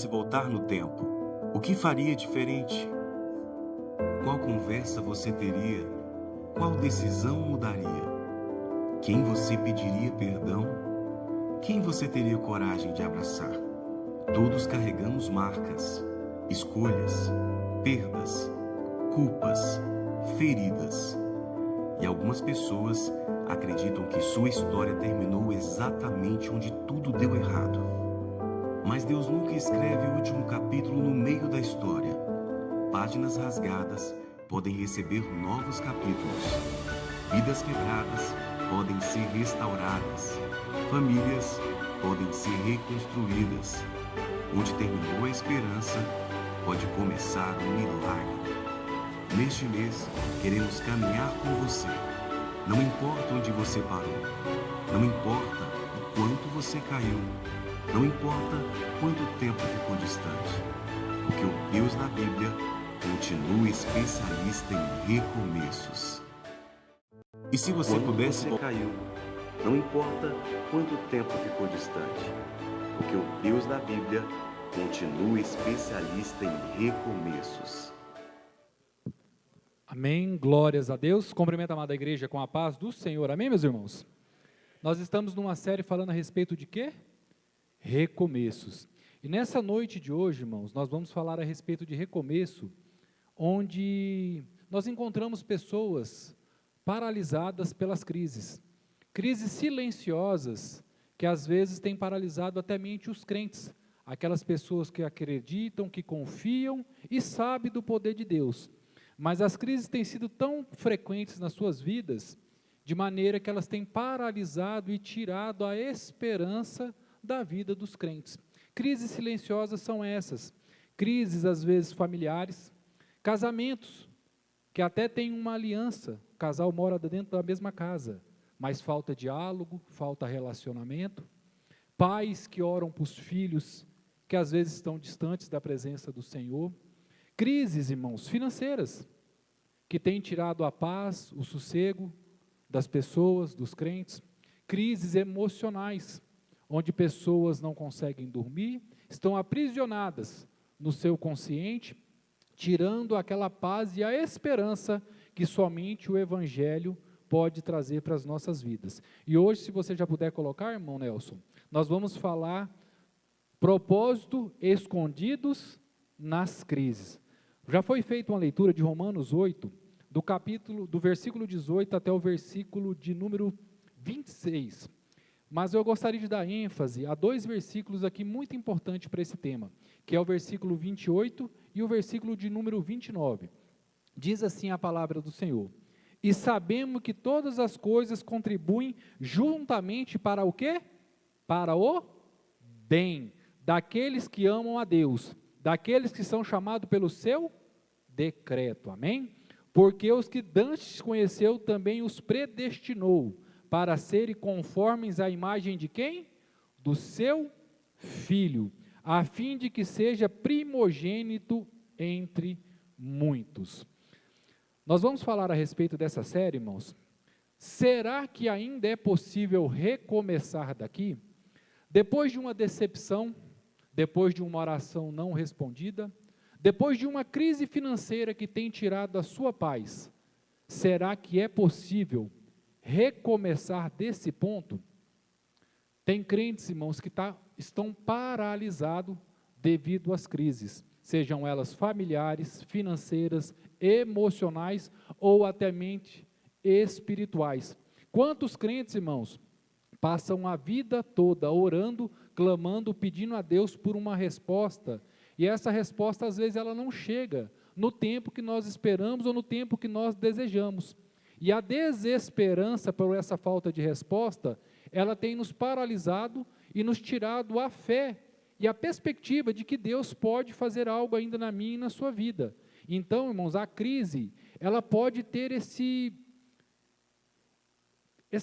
Se voltar no tempo, o que faria diferente? Qual conversa você teria? Qual decisão mudaria? Quem você pediria perdão? Quem você teria coragem de abraçar? Todos carregamos marcas, escolhas, perdas, culpas, feridas. E algumas pessoas acreditam que sua história terminou exatamente onde tudo deu errado. Mas Deus nunca escreve o último capítulo no meio da história. Páginas rasgadas podem receber novos capítulos. Vidas quebradas podem ser restauradas. Famílias podem ser reconstruídas. Onde terminou a esperança, pode começar um milagre. Neste mês, queremos caminhar com você. Não importa onde você parou. Não importa o quanto você caiu. Não importa quanto tempo ficou distante, porque o Deus da Bíblia continua especialista em recomeços. E se você pudesse... Você caiu, não importa quanto tempo ficou distante, porque o Deus da Bíblia continua especialista em recomeços. Amém, glórias a Deus. Cumprimento a amada igreja com a paz do Senhor. Amém, meus irmãos? Nós estamos numa série falando a respeito de quê? Recomeços. E nessa noite de hoje, irmãos, nós vamos falar a respeito de recomeço, onde nós encontramos pessoas paralisadas pelas crises. Crises silenciosas que às vezes têm paralisado até mente os crentes, aquelas pessoas que acreditam, que confiam e sabem do poder de Deus. Mas as crises têm sido tão frequentes nas suas vidas, de maneira que elas têm paralisado e tirado a esperança da vida dos crentes. Crises silenciosas são essas, crises às vezes familiares, casamentos, que até têm uma aliança, o casal mora dentro da mesma casa, mas falta diálogo, falta relacionamento, pais que oram para os filhos, que às vezes estão distantes da presença do Senhor, crises, irmãos, financeiras, que têm tirado a paz, o sossego das pessoas, dos crentes, crises emocionais, onde pessoas não conseguem dormir, estão aprisionadas no seu consciente, tirando aquela paz e a esperança que somente o Evangelho pode trazer para as nossas vidas. E hoje, se você já puder colocar, irmão Nelson, nós vamos falar propósito escondidos nas crises. Já foi feita uma leitura de Romanos 8, do versículo 18 até o versículo de número 26. Mas eu gostaria de dar ênfase a dois versículos aqui muito importantes para esse tema, que é o versículo 28 e o versículo de número 29. Diz assim a palavra do Senhor: e sabemos que todas as coisas contribuem juntamente para o quê? Para o bem, daqueles que amam a Deus, daqueles que são chamados pelo seu decreto, amém? Porque os que dantes conheceu também os predestinou, para serem conformes à imagem de quem? Do seu Filho, a fim de que seja primogênito entre muitos. Nós vamos falar a respeito dessa série, irmãos. Será que ainda é possível recomeçar daqui? Depois de uma decepção, depois de uma oração não respondida, depois de uma crise financeira que tem tirado a sua paz, será que é possível recomeçar desse ponto? Tem crentes, irmãos, que estão paralisados devido às crises, sejam elas familiares, financeiras, emocionais ou até mente espirituais. Quantos crentes, irmãos, passam a vida toda orando, clamando, pedindo a Deus por uma resposta, e essa resposta às vezes ela não chega no tempo que nós esperamos ou no tempo que nós desejamos. E a desesperança por essa falta de resposta, ela tem nos paralisado e nos tirado a fé e a perspectiva de que Deus pode fazer algo ainda na minha e na sua vida. Então, irmãos, a crise, ela pode ter essa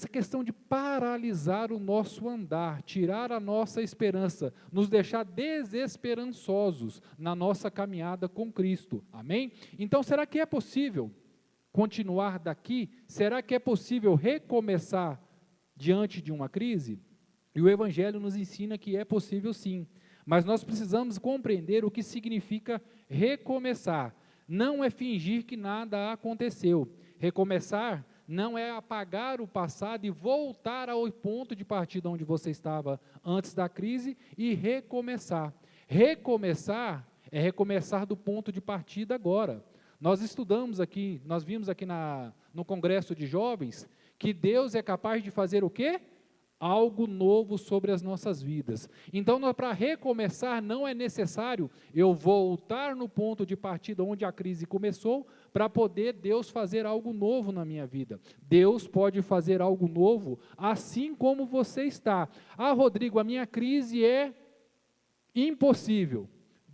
questão de paralisar o nosso andar, tirar a nossa esperança, nos deixar desesperançosos na nossa caminhada com Cristo. Amém? Então, será que é possível continuar daqui? Será que é possível recomeçar diante de uma crise? E o Evangelho nos ensina que é possível sim, mas nós precisamos compreender o que significa recomeçar. Não é fingir que nada aconteceu. Recomeçar não é apagar o passado e voltar ao ponto de partida onde você estava antes da crise e recomeçar. Recomeçar é recomeçar do ponto de partida agora. Nós estudamos aqui, nós vimos aqui no Congresso de Jovens, que Deus é capaz de fazer o quê? Algo novo sobre as nossas vidas. Então, para recomeçar, não é necessário eu voltar no ponto de partida onde a crise começou, para poder Deus fazer algo novo na minha vida. Deus pode fazer algo novo, assim como você está. Ah, Rodrigo, a minha crise é impossível.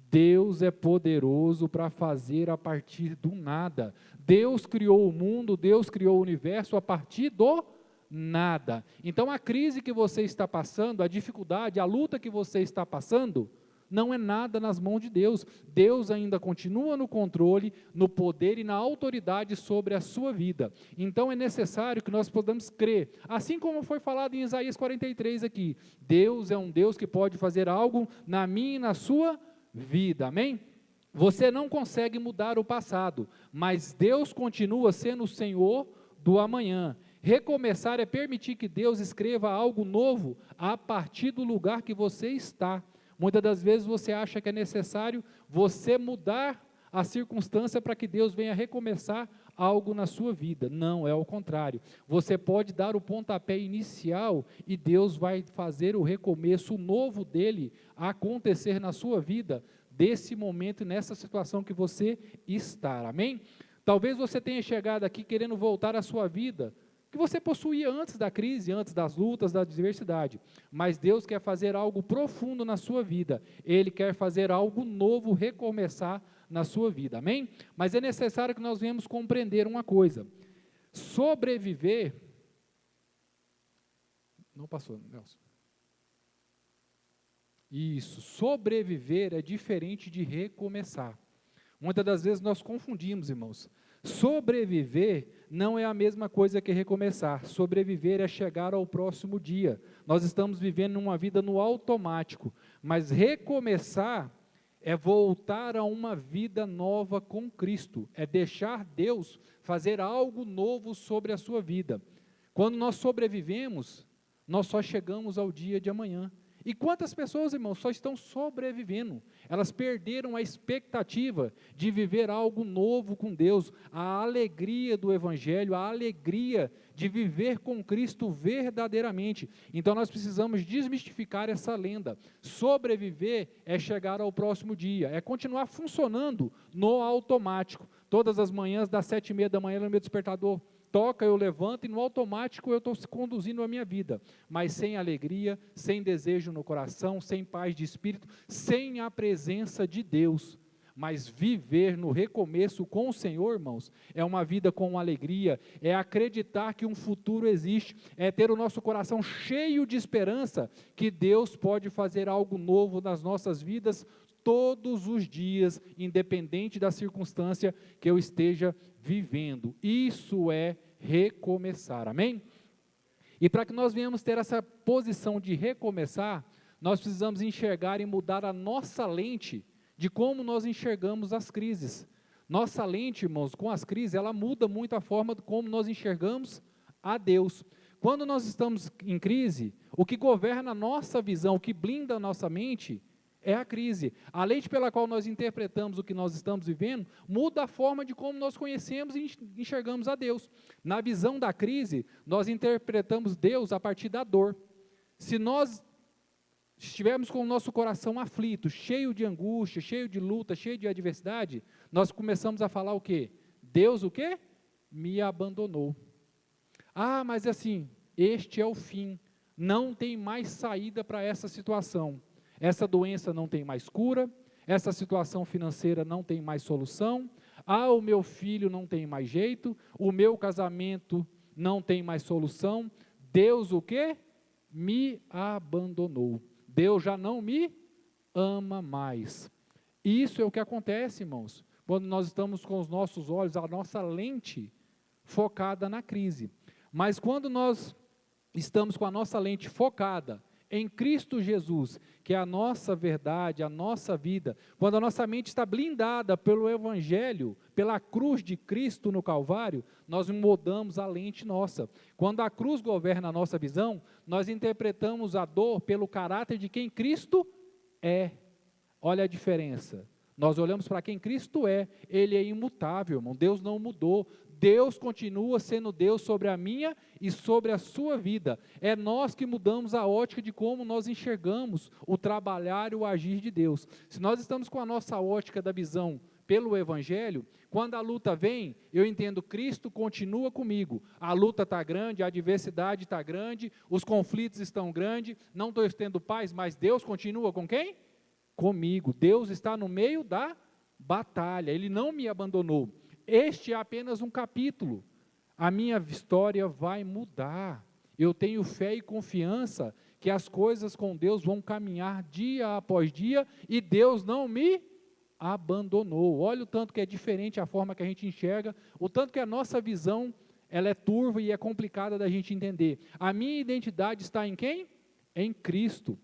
Deus é poderoso para fazer a partir do nada. Deus criou o mundo, Deus criou o universo a partir do nada. Então a crise que você está passando, a dificuldade, a luta que você está passando, não é nada nas mãos de Deus. Deus ainda continua no controle, no poder e na autoridade sobre a sua vida. Então é necessário que nós possamos crer, assim como foi falado em Isaías 43 aqui, Deus é um Deus que pode fazer algo na minha e na sua vida, amém? Você não consegue mudar o passado, mas Deus continua sendo o Senhor do amanhã. Recomeçar é permitir que Deus escreva algo novo a partir do lugar que você está. Muitas das vezes você acha que é necessário você mudar a circunstância para que Deus venha recomeçar algo na sua vida. Não, é ao contrário. Você pode dar o pontapé inicial e Deus vai fazer o recomeço novo dele acontecer na sua vida, desse momento e nessa situação que você está. Amém? Talvez você tenha chegado aqui querendo voltar à sua vida que você possuía antes da crise, antes das lutas, da adversidade. Mas Deus quer fazer algo profundo na sua vida. Ele quer fazer algo novo, recomeçar na sua vida. Amém? Mas é necessário que nós venhamos compreender uma coisa. Sobreviver... Não passou, Nelson. Isso, sobreviver é diferente de recomeçar. Muitas das vezes nós confundimos, irmãos. Sobreviver não é a mesma coisa que recomeçar. Sobreviver é chegar ao próximo dia. Nós estamos vivendo uma vida no automático, mas recomeçar é voltar a uma vida nova com Cristo, é deixar Deus fazer algo novo sobre a sua vida. Quando nós sobrevivemos, nós só chegamos ao dia de amanhã. E quantas pessoas, irmãos, só estão sobrevivendo? Elas perderam a expectativa de viver algo novo com Deus, a alegria do Evangelho, a alegria de viver com Cristo verdadeiramente. Então nós precisamos desmistificar essa lenda. Sobreviver é chegar ao próximo dia, é continuar funcionando no automático. Todas as manhãs, das 7h30 da manhã, no meu despertador toca, eu levanto e no automático eu estou conduzindo a minha vida, mas sem alegria, sem desejo no coração, sem paz de espírito, sem a presença de Deus. Mas viver no recomeço com o Senhor, irmãos, é uma vida com alegria, é acreditar que um futuro existe, é ter o nosso coração cheio de esperança que Deus pode fazer algo novo nas nossas vidas todos os dias, independente da circunstância que eu esteja vivendo. Isso é recomeçar, amém? E para que nós venhamos ter essa posição de recomeçar, nós precisamos enxergar e mudar a nossa lente de como nós enxergamos as crises. Nossa lente, irmãos, com as crises, ela muda muito a forma de como nós enxergamos a Deus. Quando nós estamos em crise, o que governa a nossa visão, o que blinda a nossa mente, é a crise. A lente pela qual nós interpretamos o que nós estamos vivendo, muda a forma de como nós conhecemos e enxergamos a Deus. Na visão da crise, nós interpretamos Deus a partir da dor. Se nós estivermos com o nosso coração aflito, cheio de angústia, cheio de luta, cheio de adversidade, nós começamos a falar o quê? Deus o quê? Me abandonou. Ah, mas assim, este é o fim. Não tem mais saída para essa situação. Essa doença não tem mais cura, essa situação financeira não tem mais solução, o meu filho não tem mais jeito, o meu casamento não tem mais solução, Deus o quê? Me abandonou, Deus já não me ama mais. Isso é o que acontece, irmãos, quando nós estamos com os nossos olhos, a nossa lente focada na crise. Mas quando nós estamos com a nossa lente focada em Cristo Jesus, que é a nossa verdade, a nossa vida, quando a nossa mente está blindada pelo Evangelho, pela cruz de Cristo no Calvário, nós mudamos a lente nossa. Quando a cruz governa a nossa visão, nós interpretamos a dor pelo caráter de quem Cristo é. Olha a diferença. Nós olhamos para quem Cristo é, Ele é imutável, irmão, Deus não mudou, Deus continua sendo Deus sobre a minha e sobre a sua vida. É nós que mudamos a ótica de como nós enxergamos o trabalhar e o agir de Deus. Se nós estamos com a nossa ótica da visão pelo Evangelho, quando a luta vem, eu entendo, Cristo continua comigo, a luta está grande, a adversidade está grande, os conflitos estão grandes, não estou tendo paz, mas Deus continua com quem? Comigo. Deus está no meio da batalha, Ele não me abandonou. Este é apenas um capítulo, a minha história vai mudar, eu tenho fé e confiança que as coisas com Deus vão caminhar dia após dia, e Deus não me abandonou. Olha o tanto que é diferente a forma que a gente enxerga, o tanto que a nossa visão, ela é turva e é complicada da gente entender. A minha identidade está em quem? Em Cristo.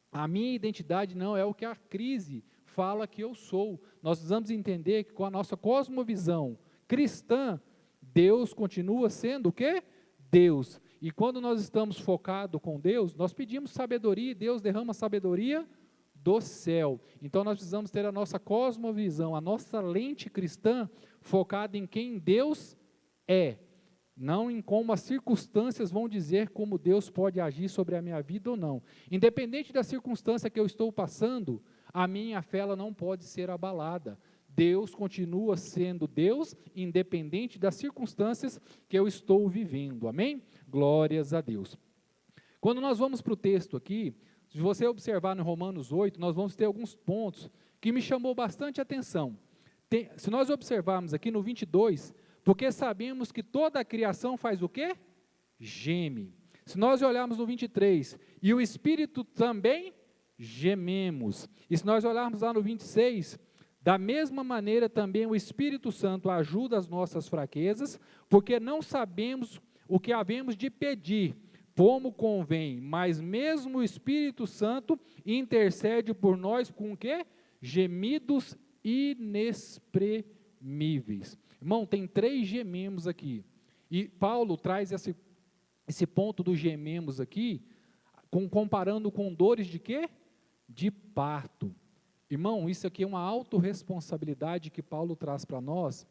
A minha identidade não é o que a crise fala que eu sou. Nós precisamos entender que com a nossa cosmovisão cristã, Deus continua sendo o quê? Deus. E quando nós estamos focados com Deus, nós pedimos sabedoria e Deus derrama sabedoria do céu. Então nós precisamos ter a nossa cosmovisão, a nossa lente cristã focada em quem Deus é, não em como as circunstâncias vão dizer como Deus pode agir sobre a minha vida ou não. Independente da circunstância que eu estou passando, a minha fé ela não pode ser abalada. Deus continua sendo Deus, independente das circunstâncias que eu estou vivendo. Amém? Glórias a Deus. Quando nós vamos para o texto aqui, se você observar no Romanos 8, nós vamos ter alguns pontos que me chamou bastante atenção. Se nós observarmos aqui no 22, porque sabemos que toda a criação faz o quê? Geme. Se nós olharmos no 23, e o Espírito também gememos. E se nós olharmos lá no 26, da mesma maneira também o Espírito Santo ajuda as nossas fraquezas, porque não sabemos o que havemos de pedir, como convém, mas mesmo o Espírito Santo intercede por nós com o quê? Gemidos inexprimíveis. Irmão, tem 3 gememos aqui, e Paulo traz esse ponto do gememos aqui, comparando com dores de quê? De parto. Irmão, isso aqui é uma autorresponsabilidade que Paulo traz para nós,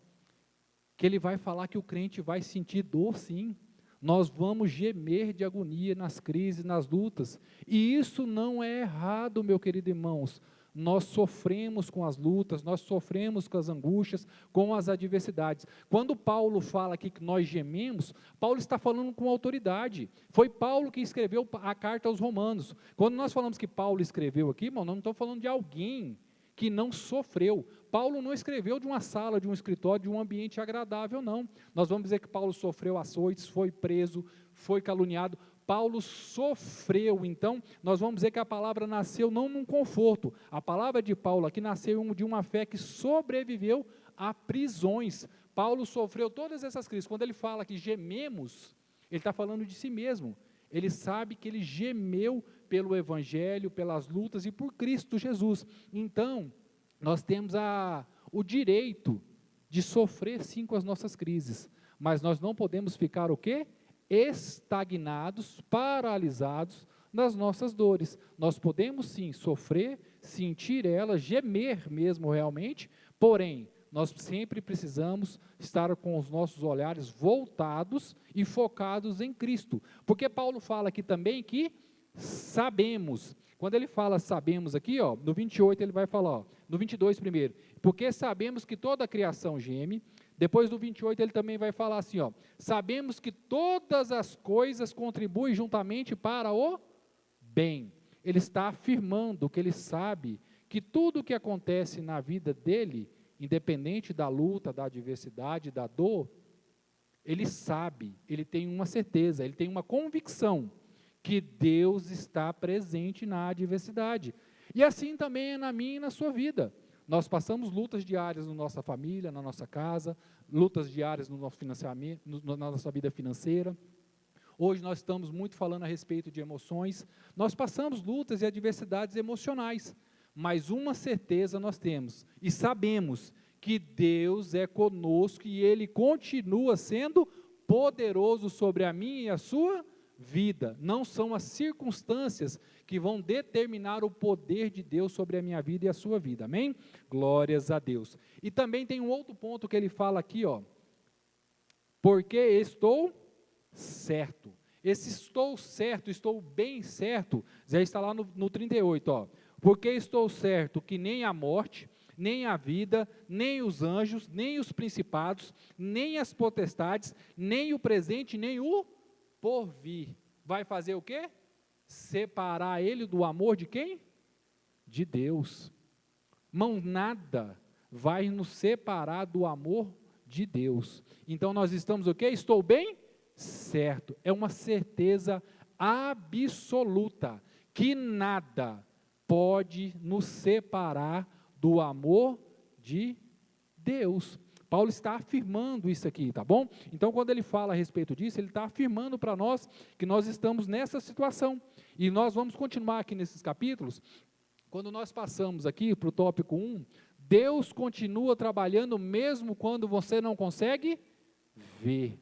que ele vai falar que o crente vai sentir dor sim, nós vamos gemer de agonia nas crises, nas lutas, e isso não é errado, meu querido irmãos. Nós sofremos com as lutas, nós sofremos com as angústias, com as adversidades. Quando Paulo fala aqui que nós gememos, Paulo está falando com autoridade. Foi Paulo que escreveu a carta aos Romanos. Quando nós falamos que Paulo escreveu aqui, irmão, não estamos falando de alguém que não sofreu. Paulo não escreveu de uma sala, de um escritório, de um ambiente agradável, não. Nós vamos dizer que Paulo sofreu açoites, foi preso, foi caluniado. Paulo sofreu, então, nós vamos dizer que a palavra nasceu não num conforto, a palavra de Paulo aqui nasceu de uma fé que sobreviveu a prisões. Paulo sofreu todas essas crises. Quando ele fala que gememos, ele está falando de si mesmo, ele sabe que ele gemeu pelo Evangelho, pelas lutas e por Cristo Jesus. Então, nós temos o direito de sofrer sim com as nossas crises, mas nós não podemos ficar o quê? Estagnados, paralisados nas nossas dores. Nós podemos sim sofrer, sentir elas, gemer mesmo realmente, porém, nós sempre precisamos estar com os nossos olhares voltados e focados em Cristo, porque Paulo fala aqui também que sabemos, quando ele fala sabemos aqui, ó, no 28 ele vai falar, ó, no 22 primeiro, porque sabemos que toda a criação geme. Depois do 28 ele também vai falar assim, ó, sabemos que todas as coisas contribuem juntamente para o bem. Ele está afirmando que ele sabe que tudo o que acontece na vida dele, independente da luta, da adversidade, da dor, ele sabe, ele tem uma certeza, ele tem uma convicção que Deus está presente na adversidade. E assim também é na minha e na sua vida. Nós passamos lutas diárias na nossa família, na nossa casa, lutas diárias no nosso financiamento, na nossa vida financeira. Hoje nós estamos muito falando a respeito de emoções. Nós passamos lutas e adversidades emocionais, mas uma certeza nós temos e sabemos que Deus é conosco e Ele continua sendo poderoso sobre a minha e a sua vida. Não são as circunstâncias que vão determinar o poder de Deus sobre a minha vida e a sua vida, amém? Glórias a Deus. E também tem um outro ponto que ele fala aqui, ó, porque estou certo. Esse estou certo, estou bem certo, já está lá no 38, ó, porque estou certo que nem a morte, nem a vida, nem os anjos, nem os principados, nem as potestades, nem o presente, nem o porvir. Vai fazer o quê? Separar ele do amor de quem? De Deus. Irmão, nada vai nos separar do amor de Deus. Então nós estamos o quê? Estou bem? Certo. É uma certeza absoluta que nada pode nos separar do amor de Deus. Paulo está afirmando isso aqui, tá bom? Então, quando ele fala a respeito disso, ele está afirmando para nós que nós estamos nessa situação. E nós vamos continuar aqui nesses capítulos. Quando nós passamos aqui para o tópico 1, Deus continua trabalhando mesmo quando você não consegue ver.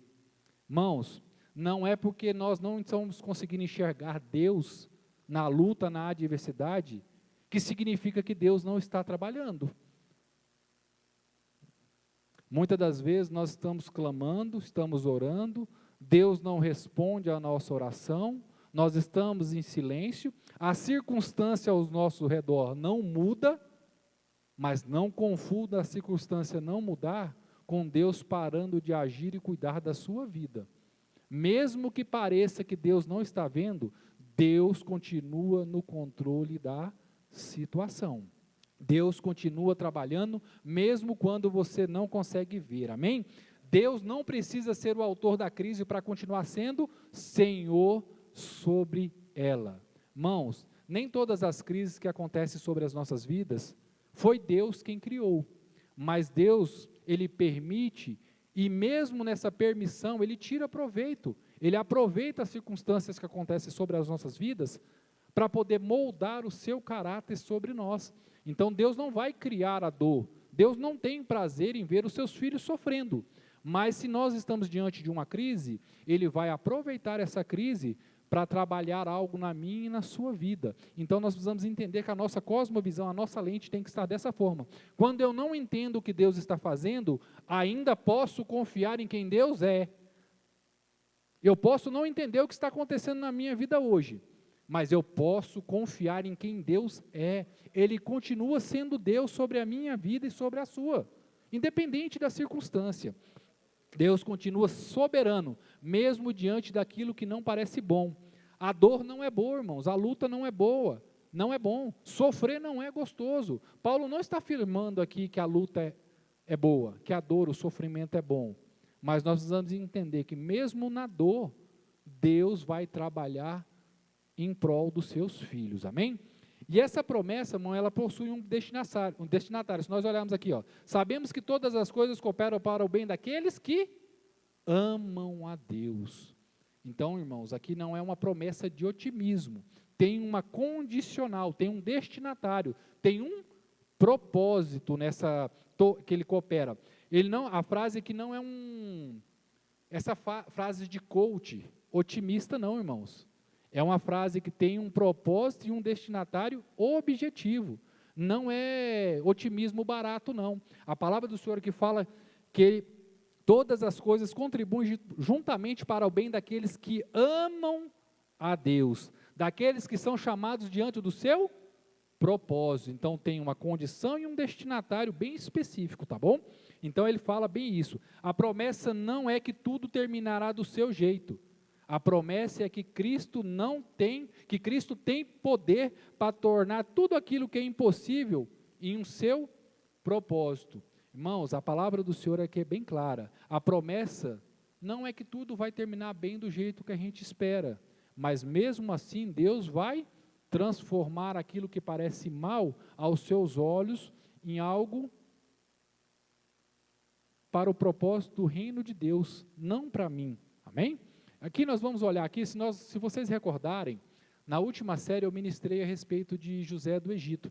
Irmãos, não é porque nós não estamos conseguindo enxergar Deus na luta, na adversidade, que significa que Deus não está trabalhando. Muitas das vezes nós estamos clamando, estamos orando, Deus não responde à nossa oração, nós estamos em silêncio, a circunstância ao nosso redor não muda, mas não confunda a circunstância não mudar com Deus parando de agir e cuidar da sua vida. Mesmo que pareça que Deus não está vendo, Deus continua no controle da situação. Deus continua trabalhando, mesmo quando você não consegue ver, amém? Deus não precisa ser o autor da crise para continuar sendo Senhor sobre ela. Irmãos, nem todas as crises que acontecem sobre as nossas vidas, foi Deus quem criou, mas Deus, Ele permite, e mesmo nessa permissão, Ele tira proveito, Ele aproveita as circunstâncias que acontecem sobre as nossas vidas, para poder moldar o seu caráter sobre nós. Então Deus não vai criar a dor, Deus não tem prazer em ver os seus filhos sofrendo, mas se nós estamos diante de uma crise, Ele vai aproveitar essa crise para trabalhar algo na minha e na sua vida. Então nós precisamos entender que a nossa cosmovisão, a nossa lente tem que estar dessa forma. Quando eu não entendo o que Deus está fazendo, ainda posso confiar em quem Deus é. Eu posso não entender o que está acontecendo na minha vida hoje, mas eu posso confiar em quem Deus é. Ele continua sendo Deus sobre a minha vida e sobre a sua, independente da circunstância. Deus continua soberano, mesmo diante daquilo que não parece bom. A dor não é boa, irmãos, a luta não é boa, não é bom, sofrer não é gostoso. Paulo não está afirmando aqui que a luta é boa, que a dor, o sofrimento é bom, mas nós precisamos entender que mesmo na dor, Deus vai trabalhar em prol dos seus filhos, amém? E essa promessa, irmão, ela possui um destinatário. Se nós olharmos aqui, ó, sabemos que todas as coisas cooperam para o bem daqueles que amam a Deus. Então, irmãos, aqui não é uma promessa de otimismo, tem uma condicional, tem um destinatário, tem um propósito nessa que ele coopera. Ele não, a frase aqui não é essa frase de coach otimista, não, irmãos. É uma frase que tem um propósito e um destinatário objetivo. Não é otimismo barato, não. A palavra do Senhor que fala que todas as coisas contribuem juntamente para o bem daqueles que amam a Deus, daqueles que são chamados diante do seu propósito. Então tem uma condição e um destinatário bem específico, tá bom? Então ele fala bem isso. A promessa não é que tudo terminará do seu jeito. A promessa é que Cristo tem poder para tornar tudo aquilo que é impossível em um seu propósito. Irmãos, a palavra do Senhor aqui é bem clara. A promessa não é que tudo vai terminar bem do jeito que a gente espera, mas mesmo assim Deus vai transformar aquilo que parece mal aos seus olhos em algo para o propósito do reino de Deus, não para mim. Amém? Aqui nós vamos olhar aqui, se vocês recordarem, na última série eu ministrei a respeito de José do Egito.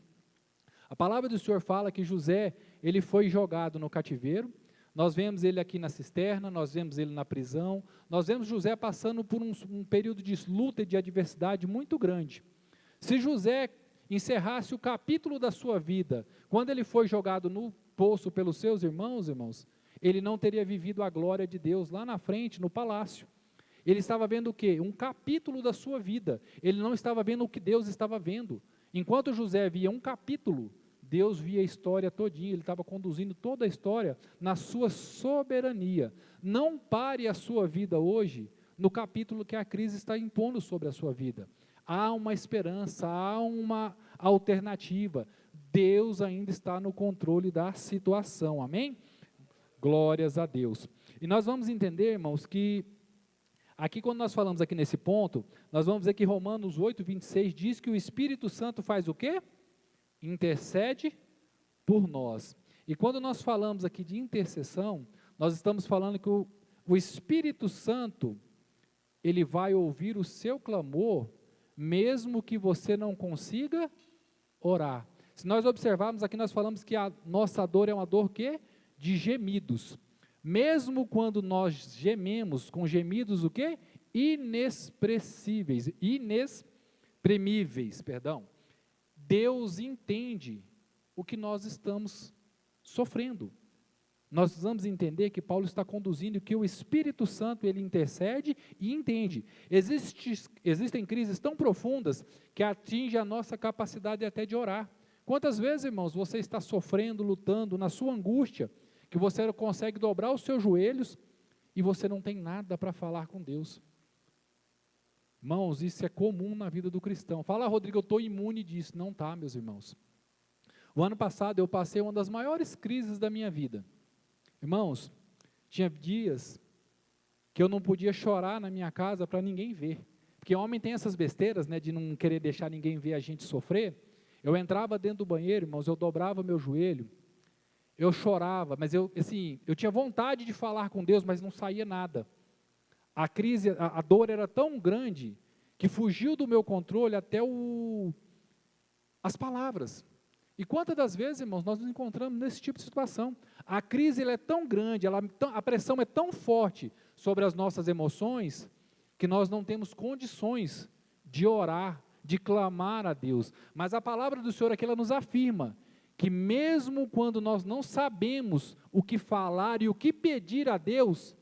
A palavra do Senhor fala que José, ele foi jogado no cativeiro, nós vemos ele aqui na cisterna, nós vemos ele na prisão, nós vemos José passando por um período de luta e de adversidade muito grande. Se José encerrasse o capítulo da sua vida, quando ele foi jogado no poço pelos seus irmãos, ele não teria vivido a glória de Deus lá na frente, no palácio. Ele estava vendo o quê? Um capítulo da sua vida, ele não estava vendo o que Deus estava vendo. Enquanto José via um capítulo, Deus via a história todinha, ele estava conduzindo toda a história na sua soberania. Não pare a sua vida hoje no capítulo que a crise está impondo sobre a sua vida. Há uma esperança, há uma alternativa. Deus ainda está no controle da situação, amém? Glórias a Deus. E nós vamos entender, irmãos, que aqui quando nós falamos aqui nesse ponto, nós vamos ver que Romanos 8, 26 diz que o Espírito Santo faz o quê? Intercede por nós. E quando nós falamos aqui de intercessão, nós estamos falando que o Espírito Santo, ele vai ouvir o seu clamor, mesmo que você não consiga orar. Se nós observarmos aqui, nós falamos que a nossa dor é uma dor que de gemidos. Mesmo quando nós gememos com gemidos o quê? Inexprimíveis, Deus entende o que nós estamos sofrendo. Nós precisamos entender que Paulo está conduzindo, que o Espírito Santo, ele intercede e entende. Existem crises tão profundas que atingem a nossa capacidade até de orar. Quantas vezes, irmãos, você está sofrendo, lutando, na sua angústia, que você consegue dobrar os seus joelhos e você não tem nada para falar com Deus? Irmãos, isso é comum na vida do cristão. Fala, Rodrigo, eu estou imune disso. Não está, meus irmãos. O ano passado eu passei uma das maiores crises da minha vida. Irmãos, tinha dias que eu não podia chorar na minha casa para ninguém ver. Porque homem tem essas besteiras, né, de não querer deixar ninguém ver a gente sofrer. Eu entrava dentro do banheiro, irmãos, eu dobrava meu joelho, eu chorava, mas eu tinha vontade de falar com Deus, mas não saía nada. A crise, a dor era tão grande que fugiu do meu controle até as palavras. E quantas das vezes, irmãos, nós nos encontramos nesse tipo de situação? A crise ela é tão grande, a pressão é tão forte sobre as nossas emoções, que nós não temos condições de orar, de clamar a Deus. Mas a palavra do Senhor aqui, ela nos afirma que mesmo quando nós não sabemos o que falar e o que pedir a Deus,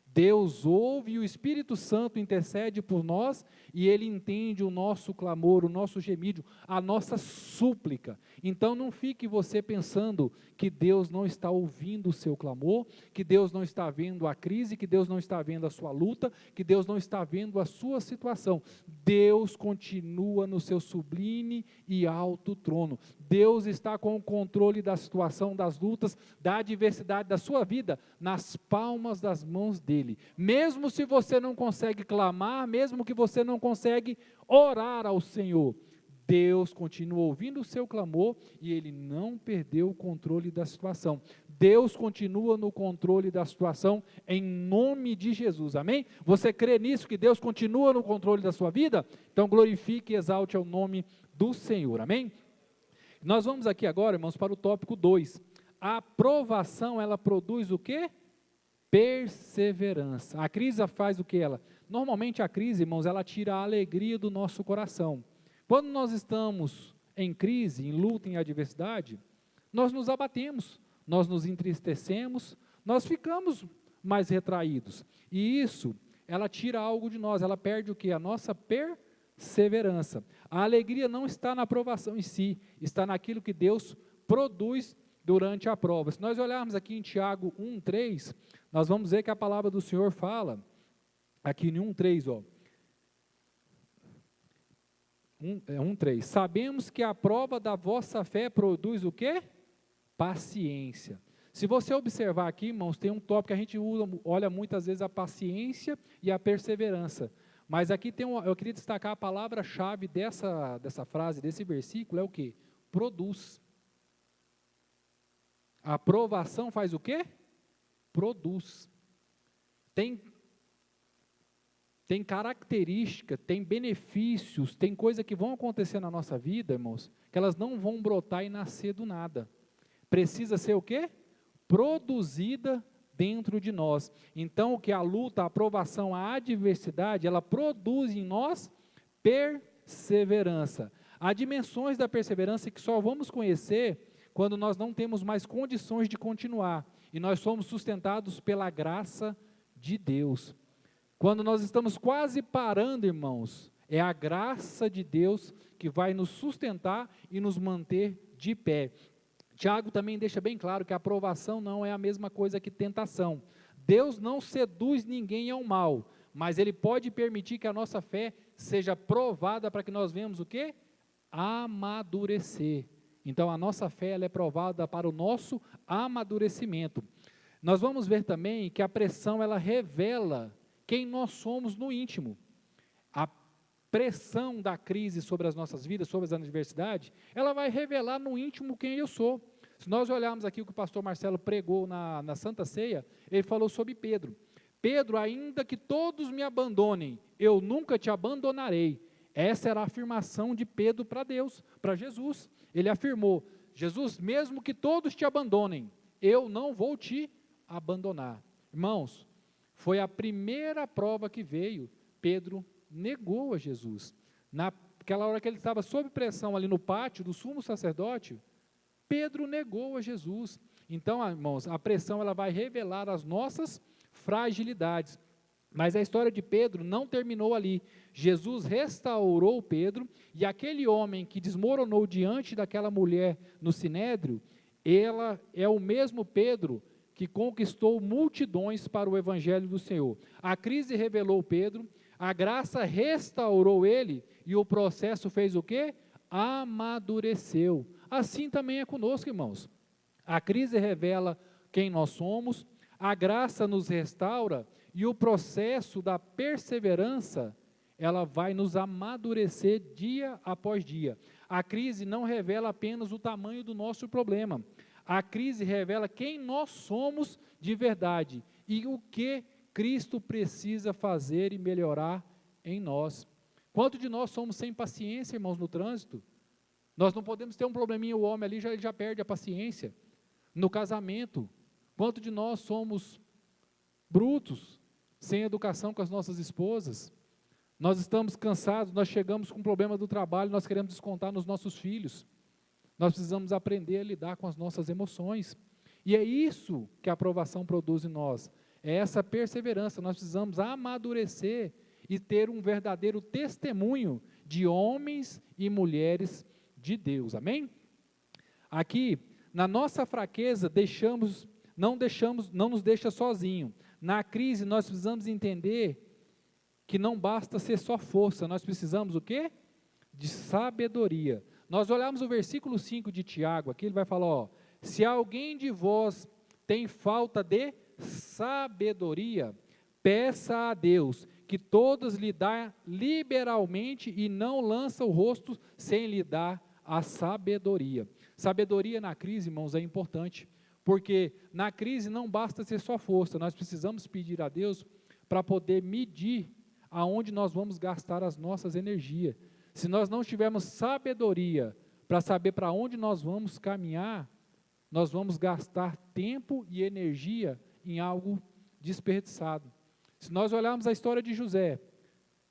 Deus ouve e o Espírito Santo intercede por nós e Ele entende o nosso clamor, o nosso gemido, a nossa súplica. Então não fique você pensando que Deus não está ouvindo o seu clamor, que Deus não está vendo a crise, que Deus não está vendo a sua luta, que Deus não está vendo a sua situação. Deus continua no seu sublime e alto trono. Deus está com o controle da situação, das lutas, da adversidade da sua vida, nas palmas das mãos dEle. Mesmo se você não consegue clamar, mesmo que você não consegue orar ao Senhor, Deus continua ouvindo o seu clamor e Ele não perdeu o controle da situação. Deus continua no controle da situação em nome de Jesus, amém? Você crê nisso, que Deus continua no controle da sua vida? Então glorifique e exalte ao nome do Senhor, amém? Nós vamos aqui agora, irmãos, para o tópico 2. A aprovação, ela produz o quê? Perseverança. A crise faz o que ela? Normalmente a crise, irmãos, ela tira a alegria do nosso coração. Quando nós estamos em crise, em luta, em adversidade, nós nos abatemos, nós nos entristecemos, nós ficamos mais retraídos. E isso, ela tira algo de nós, ela perde o que? A nossa perseverança. A alegria não está na aprovação em si, está naquilo que Deus produz durante a prova. Se nós olharmos aqui em Tiago 1:3, nós vamos ver que a palavra do Senhor fala, aqui em 1:3, 1:3, sabemos que a prova da vossa fé produz o quê? Paciência. Se você observar aqui, irmãos, tem um tópico que a gente olha muitas vezes a paciência e a perseverança. Mas aqui eu queria destacar a palavra-chave dessa frase, desse versículo, é o quê? Produz. A aprovação faz o quê? Produz. tem característica, tem benefícios, tem coisa que vão acontecer na nossa vida, irmãos, que elas não vão brotar e nascer do nada. Precisa ser o quê? Produzida dentro de nós. Então, o que a luta, a provação, a adversidade, ela produz em nós perseverança. Há dimensões da perseverança que só vamos conhecer quando nós não temos mais condições de continuar, e nós somos sustentados pela graça de Deus. Quando nós estamos quase parando, irmãos, é a graça de Deus que vai nos sustentar e nos manter de pé. Tiago também deixa bem claro que a aprovação não é a mesma coisa que tentação. Deus não seduz ninguém ao mal, mas Ele pode permitir que a nossa fé seja provada para que nós venhamos o quê? Amadurecer. Então a nossa fé ela é provada para o nosso amadurecimento. Nós vamos ver também que a pressão ela revela quem nós somos no íntimo. A pressão da crise sobre as nossas vidas, sobre as adversidades, ela vai revelar no íntimo quem eu sou. Se nós olharmos aqui o que o pastor Marcelo pregou na Santa Ceia, ele falou sobre Pedro. Pedro, ainda que todos me abandonem, eu nunca te abandonarei. Essa era a afirmação de Pedro para Deus, para Jesus. Ele afirmou, Jesus, mesmo que todos te abandonem, eu não vou te abandonar. Irmãos, foi a primeira prova que veio, Pedro negou a Jesus. Naquela hora que ele estava sob pressão ali no pátio do sumo sacerdote, Pedro negou a Jesus. Então, irmãos, a pressão ela vai revelar as nossas fragilidades. Mas a história de Pedro não terminou ali. Jesus restaurou Pedro, e aquele homem que desmoronou diante daquela mulher no Sinédrio, ela é o mesmo Pedro que conquistou multidões para o evangelho do Senhor. A crise revelou Pedro, a graça restaurou ele, e o processo fez o quê? Amadureceu. Assim também é conosco, irmãos. A crise revela quem nós somos, a graça nos restaura, e o processo da perseverança, ela vai nos amadurecer dia após dia. A crise não revela apenas o tamanho do nosso problema. A crise revela quem nós somos de verdade e o que Cristo precisa fazer e melhorar em nós. Quanto de nós somos sem paciência, irmãos, no trânsito? Nós não podemos ter um probleminha, o homem ali já perde a paciência. No casamento, quanto de nós somos brutos, sem educação com as nossas esposas? Nós estamos cansados, nós chegamos com um problema do trabalho, nós queremos descontar nos nossos filhos. Nós precisamos aprender a lidar com as nossas emoções. E é isso que a aprovação produz em nós. É essa perseverança. Nós precisamos amadurecer e ter um verdadeiro testemunho de homens e mulheres de Deus. Amém? Aqui, na nossa fraqueza, não nos deixa sozinho. Na crise, nós precisamos entender que não basta ser só força, nós precisamos o quê? De sabedoria. Nós olhamos o versículo 5 de Tiago, aqui ele vai falar, ó, se alguém de vós tem falta de sabedoria, peça a Deus, que todos lhe dá liberalmente e não lança o rosto sem lhe dar a sabedoria. Sabedoria na crise, irmãos, é importante, porque na crise não basta ser só força, nós precisamos pedir a Deus para poder medir aonde nós vamos gastar as nossas energias. Se nós não tivermos sabedoria para saber para onde nós vamos caminhar, nós vamos gastar tempo e energia em algo desperdiçado. Se nós olharmos a história de José,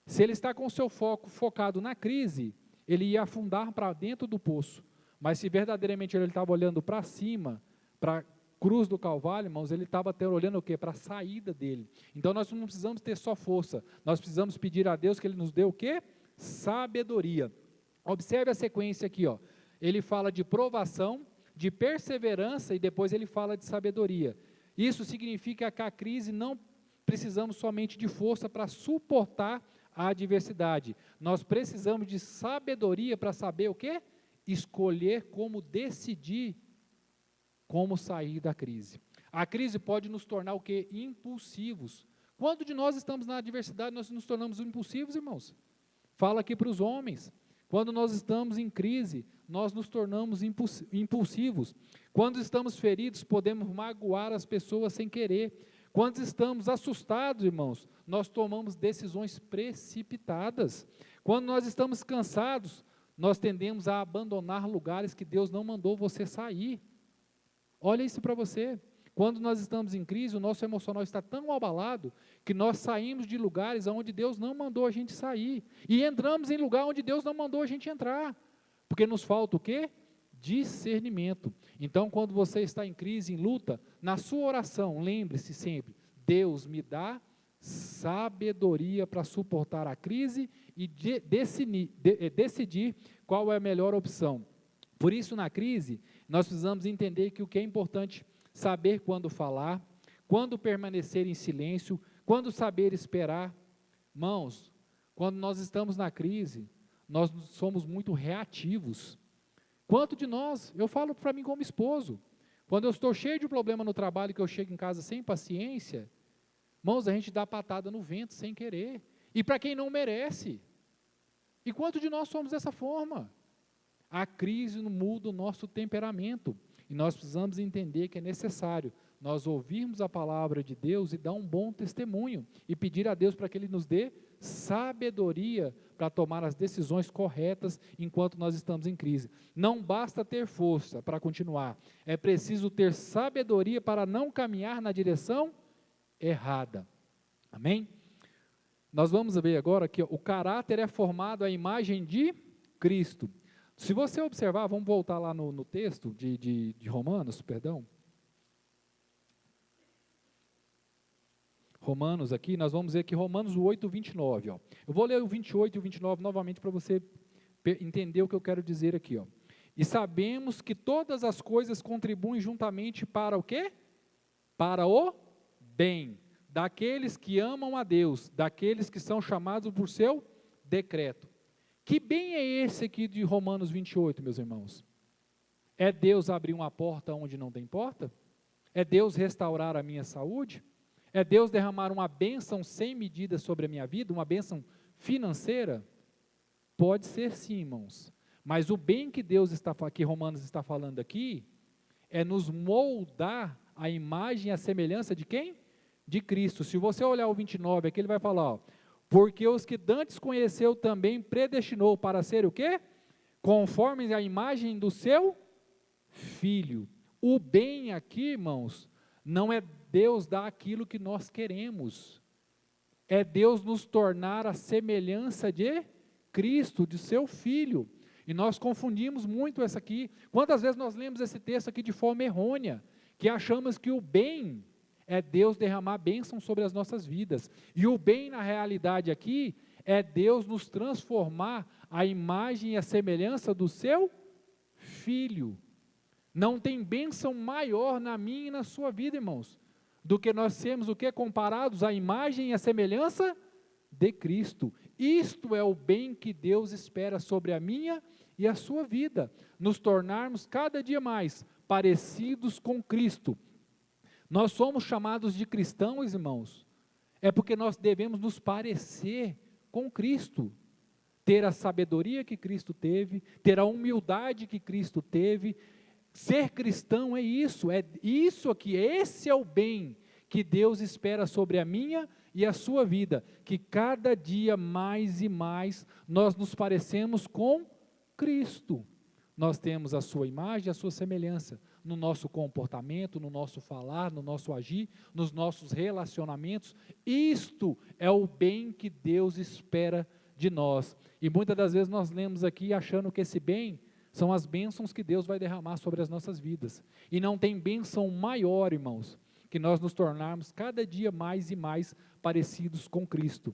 se ele está com o seu foco focado na crise, ele ia afundar para dentro do poço. Mas se verdadeiramente ele estava olhando para cima, para a cruz do Calvário, irmãos, ele estava até olhando o quê? Para a saída dele. Então nós não precisamos ter só força, nós precisamos pedir a Deus que Ele nos dê o quê? Sabedoria. Observe a sequência aqui, ó. Ele fala de provação, de perseverança e depois ele fala de sabedoria. Isso significa que a crise não precisamos somente de força para suportar a adversidade. Nós precisamos de sabedoria para saber o quê? Escolher como decidir como sair da crise. A crise pode nos tornar o quê? Impulsivos. Quando de nós estamos na adversidade, nós nos tornamos impulsivos, irmãos? Fala aqui para os homens. Quando nós estamos em crise, nós nos tornamos impulsivos. Quando estamos feridos, podemos magoar as pessoas sem querer. Quando estamos assustados, irmãos, nós tomamos decisões precipitadas. Quando nós estamos cansados, nós tendemos a abandonar lugares que Deus não mandou você sair. Olha isso para você. Quando nós estamos em crise, o nosso emocional está tão abalado que nós saímos de lugares onde Deus não mandou a gente sair. E entramos em lugar onde Deus não mandou a gente entrar. Porque nos falta o quê? Discernimento. Então, quando você está em crise, em luta, na sua oração, lembre-se sempre, Deus me dá sabedoria para suportar a crise e decidir qual é a melhor opção. Por isso, na crise, nós precisamos entender que o que é importante saber quando falar, quando permanecer em silêncio, quando saber esperar. Irmãos, quando nós estamos na crise, nós somos muito reativos. Quanto de nós, eu falo para mim como esposo, quando eu estou cheio de problema no trabalho, que eu chego em casa sem paciência, irmãos, a gente dá patada no vento sem querer, e para quem não merece. E quanto de nós somos dessa forma? A crise muda o nosso temperamento, e nós precisamos entender que é necessário nós ouvirmos a palavra de Deus e dar um bom testemunho, e pedir a Deus para que Ele nos dê sabedoria para tomar as decisões corretas enquanto nós estamos em crise. Não basta ter força para continuar, é preciso ter sabedoria para não caminhar na direção errada. Amém? Nós vamos ver agora que o caráter é formado à imagem de Cristo. Se você observar, vamos voltar lá no texto de Romanos, perdão. Romanos aqui, nós vamos ver aqui Romanos 8, 29. Ó. Eu vou ler o 28 e o 29 novamente para você entender o que eu quero dizer aqui. Ó. E sabemos que todas as coisas contribuem juntamente para o quê? Para o bem, daqueles que amam a Deus, daqueles que são chamados por seu decreto. Que bem é esse aqui de Romanos 28, meus irmãos? É Deus abrir uma porta onde não tem porta? É Deus restaurar a minha saúde? É Deus derramar uma bênção sem medida sobre a minha vida, uma bênção financeira? Pode ser sim, irmãos. Mas o bem que que Romanos está falando aqui, é nos moldar a imagem e a semelhança de quem? De Cristo. Se você olhar o 29 aqui, ele vai falar, ó, porque os que dantes conheceu também predestinou para ser o quê? Conforme a imagem do seu Filho. O bem aqui, irmãos, não é Deus dar aquilo que nós queremos, é Deus nos tornar a semelhança de Cristo, de seu Filho. E nós confundimos muito essa aqui. Quantas vezes nós lemos esse texto aqui de forma errônea, que achamos que o bem é Deus derramar bênção sobre as nossas vidas, e o bem na realidade aqui é Deus nos transformar à imagem e à semelhança do seu Filho. Não tem bênção maior na minha e na sua vida, irmãos, do que nós sermos o que? Comparados à imagem e à semelhança de Cristo. Isto é o bem que Deus espera sobre a minha e a sua vida, nos tornarmos cada dia mais parecidos com Cristo. Nós somos chamados de cristãos, irmãos, é porque nós devemos nos parecer com Cristo, ter a sabedoria que Cristo teve, ter a humildade que Cristo teve. Ser cristão é isso aqui, esse é o bem que Deus espera sobre a minha e a sua vida, que cada dia mais e mais nós nos parecemos com Cristo. Nós temos a sua imagem, a sua semelhança, no nosso comportamento, no nosso falar, no nosso agir, nos nossos relacionamentos. Isto é o bem que Deus espera de nós. E muitas das vezes nós lemos aqui achando que esse bem são as bênçãos que Deus vai derramar sobre as nossas vidas. E não tem bênção maior, irmãos, que nós nos tornarmos cada dia mais e mais parecidos com Cristo.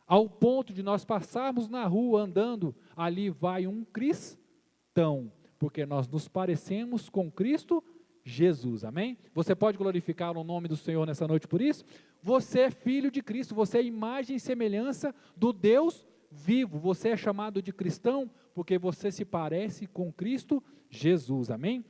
Ao ponto de nós passarmos na rua andando, ali vai um cristão, porque nós nos parecemos com Cristo Jesus, amém? Você pode glorificar o nome do Senhor nessa noite por isso? Você é filho de Cristo, você é imagem e semelhança do Deus vivo, você é chamado de cristão porque você se parece com Cristo Jesus, amém?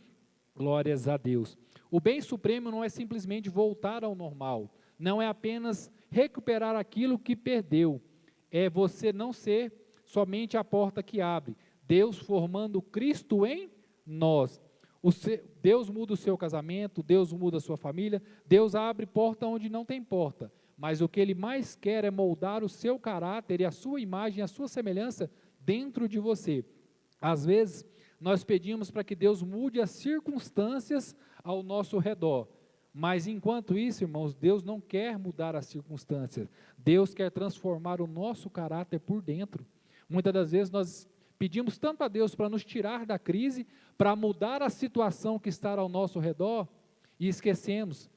Glórias a Deus. O bem supremo não é simplesmente voltar ao normal, não é apenas recuperar aquilo que perdeu, é você não ser somente a porta que abre, Deus formando Cristo em nós. Deus muda o seu casamento, Deus muda a sua família, Deus abre porta onde não tem porta, mas o que Ele mais quer é moldar o seu caráter e a sua imagem, a sua semelhança dentro de você. Às vezes, nós pedimos para que Deus mude as circunstâncias ao nosso redor, mas enquanto isso, irmãos, Deus não quer mudar as circunstâncias, Deus quer transformar o nosso caráter por dentro. Muitas das vezes nós pedimos tanto a Deus para nos tirar da crise, para mudar a situação que está ao nosso redor, e esquecemos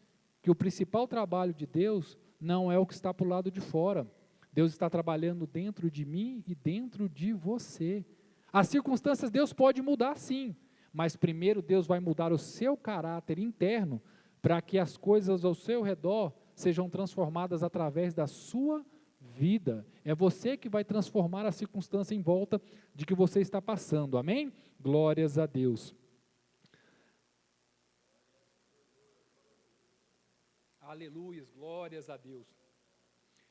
que o principal trabalho de Deus não é o que está para o lado de fora. Deus está trabalhando dentro de mim e dentro de você. As circunstâncias Deus pode mudar sim, mas primeiro Deus vai mudar o seu caráter interno, para que as coisas ao seu redor sejam transformadas através da sua vida. É você que vai transformar a circunstância em volta de que você está passando, amém? Glórias a Deus. Aleluia, glórias a Deus.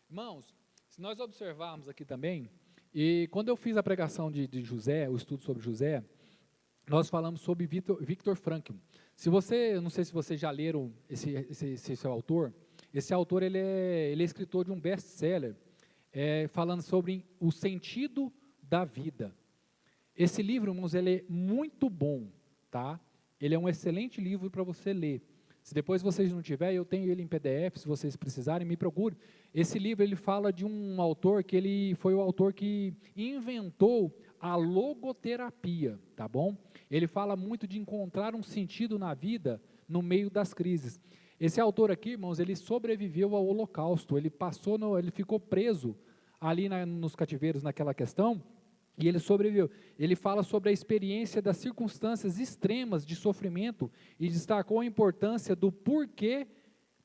Irmãos, se nós observarmos aqui também, e quando eu fiz a pregação de José, o estudo sobre José, nós falamos sobre Viktor Frankl. Se você, eu não sei se vocês já leram esse autor, esse autor ele é escritor de um best-seller, falando sobre o sentido da vida. Esse livro, irmãos, ele é muito bom, tá? Ele é um excelente livro para você ler. Se depois vocês não tiverem, eu tenho ele em PDF, se vocês precisarem, me procurem. Esse livro, ele fala de um autor que ele foi o autor que inventou a logoterapia, tá bom? Ele fala muito de encontrar um sentido na vida no meio das crises. Esse autor aqui, irmãos, ele sobreviveu ao Holocausto, ele ficou preso ali nos cativeiros naquela questão, e ele sobreviveu. Ele fala sobre a experiência das circunstâncias extremas de sofrimento e destacou a importância do porquê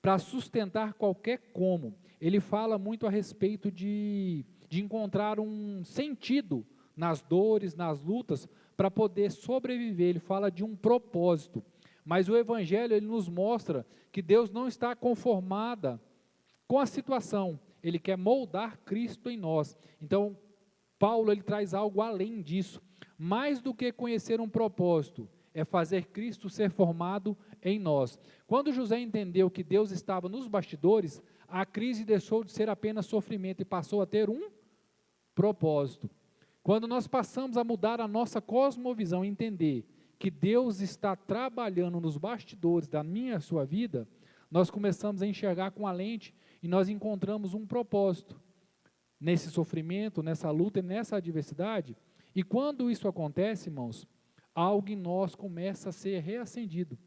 para sustentar qualquer como. Ele fala muito a respeito de encontrar um sentido nas dores, nas lutas, para poder sobreviver. Ele fala de um propósito. Mas o Evangelho, ele nos mostra que Deus não está conformada com a situação. Ele quer moldar Cristo em nós. Então, Paulo, ele traz algo além disso. Mais do que conhecer um propósito, é fazer Cristo ser formado em nós. Quando José entendeu que Deus estava nos bastidores, a crise deixou de ser apenas sofrimento e passou a ter um propósito. Quando nós passamos a mudar a nossa cosmovisão e entender que Deus está trabalhando nos bastidores da minha e a sua vida, nós começamos a enxergar com a lente e nós encontramos um propósito nesse sofrimento, nessa luta e nessa adversidade. E quando isso acontece, irmãos, algo em nós começa a ser reacendido.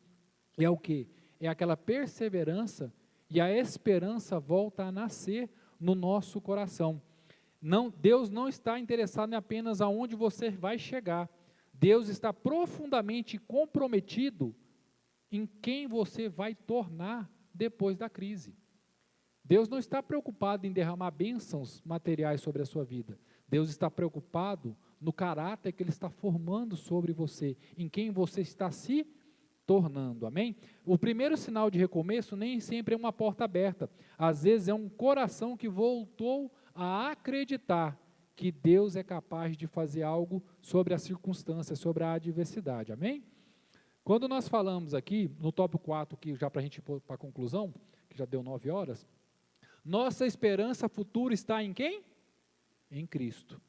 É o quê? É aquela perseverança e a esperança volta a nascer no nosso coração. Deus não está interessado em apenas aonde você vai chegar. Deus está profundamente comprometido em quem você vai tornar depois da crise. Deus não está preocupado em derramar bênçãos materiais sobre a sua vida. Deus está preocupado no caráter que Ele está formando sobre você, em quem você está se tornando, amém? O primeiro sinal de recomeço nem sempre é uma porta aberta, às vezes é um coração que voltou a acreditar que Deus é capaz de fazer algo sobre as circunstâncias, sobre a adversidade, amém? Quando nós falamos aqui, no tópico 4, que já para a gente ir para a conclusão, que já deu 9 horas, nossa esperança futura está em quem? Em Cristo.